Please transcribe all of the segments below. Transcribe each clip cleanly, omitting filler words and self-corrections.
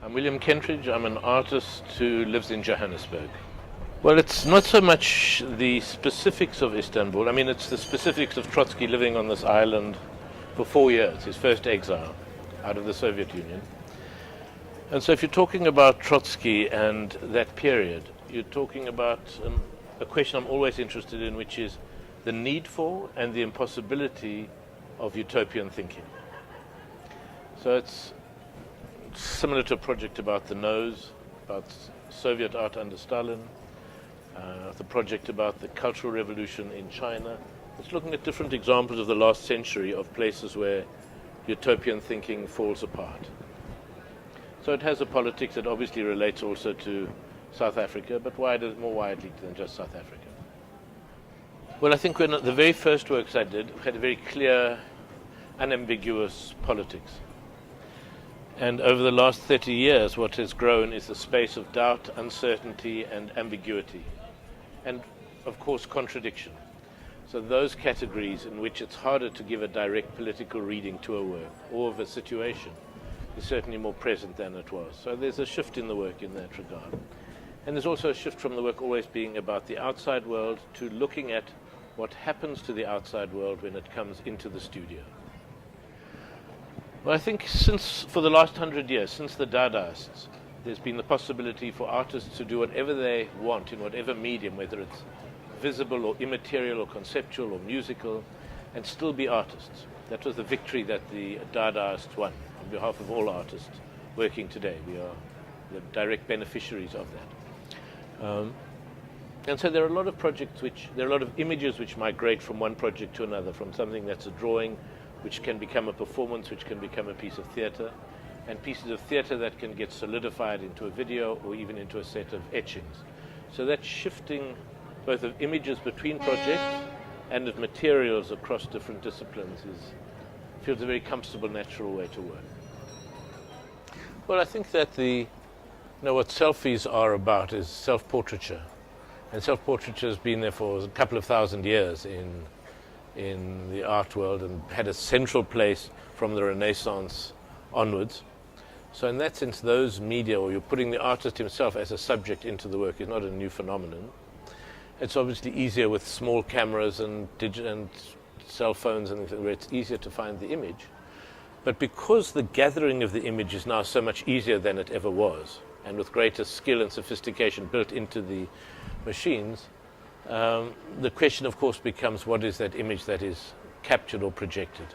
I'm William Kentridge. I'm an artist who lives in Johannesburg. Well, it's not so much the specifics of Istanbul. I mean, it's the specifics of Trotsky living on this island for 4 years, his first exile out of the Soviet Union. And so if you're talking about Trotsky and that period, you're talking about a question I'm always interested in, which is the need for and the impossibility of utopian thinking. So it's similar to a project about the nose, about Soviet art under Stalin, the project about the Cultural Revolution in China. It's looking at different examples of the last century of places where utopian thinking falls apart. So it has a politics that obviously relates also to South Africa, but more widely than just South Africa. Well, I think when the very first works I did had a very clear, unambiguous politics. And over the last 30 years, what has grown is the space of doubt, uncertainty, and ambiguity. And, of course, contradiction. So those categories in which it's harder to give a direct political reading to a work or of a situation is certainly more present than it was. So there's a shift in the work in that regard. And there's also a shift from the work always being about the outside world to looking at what happens to the outside world when it comes into the studio. Well, I think for the last 100 years, since the Dadaists, there's been the possibility for artists to do whatever they want in whatever medium, whether it's visible or immaterial or conceptual or musical, and still be artists. That was the victory that the Dadaists won on behalf of all artists working today. We are the direct beneficiaries of that. And so there are a lot of projects there are a lot of images which migrate from one project to another, from something that's a drawing, which can become a performance, which can become a piece of theatre, and pieces of theatre that can get solidified into a video or even into a set of etchings. So that shifting both of images between projects and of materials across different disciplines feels a very comfortable, natural way to work. Well, I think that what selfies are about is self-portraiture. And self-portraiture has been there for a couple of thousand years in the art world and had a central place from the Renaissance onwards. So in that sense, those media, or you're putting the artist himself as a subject into the work, is not a new phenomenon. It's obviously easier with small cameras and cell phones and things where it's easier to find the image. But because the gathering of the image is now so much easier than it ever was, and with greater skill and sophistication built into the machines, the question, of course, becomes what is that image that is captured or projected?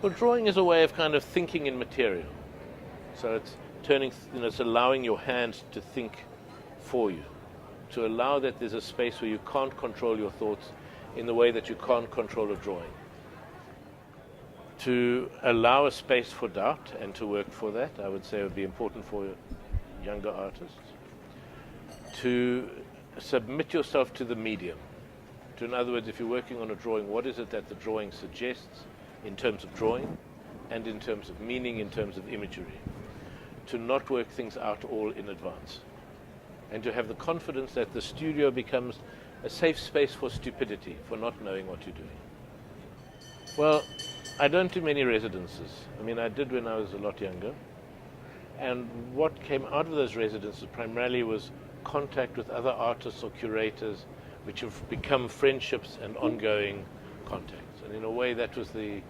Well, drawing is a way of kind of thinking in material. So it's it's allowing your hand to think for you, to allow that there's a space where you can't control your thoughts in the way that you can't control a drawing. To allow a space for doubt and to work for that, I would say would be important for younger artists. To submit yourself to the medium. In other words, if you're working on a drawing, what is it that the drawing suggests in terms of drawing and in terms of meaning, in terms of imagery? To not work things out all in advance. And to have the confidence that the studio becomes a safe space for stupidity, for not knowing what you're doing. Well, I don't do many residences. I mean, I did when I was a lot younger. And what came out of those residences primarily was contact with other artists or curators, which have become friendships and ongoing contacts. And in a way, that was the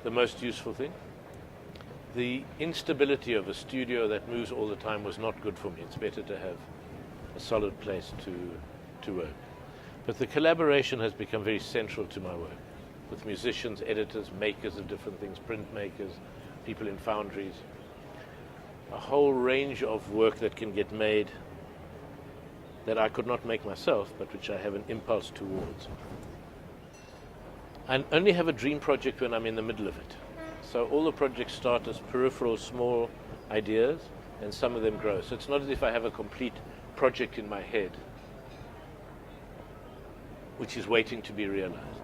most useful thing. The instability of a studio that moves all the time was not good for me. It's better to have a solid place to work. But the collaboration has become very central to my work, with musicians, editors, makers of different things, printmakers, people in foundries, a whole range of work that can get made that I could not make myself, but which I have an impulse towards. I only have a dream project when I'm in the middle of it. So all the projects start as peripheral, small ideas, and some of them grow. So it's not as if I have a complete project in my head, which is waiting to be realized.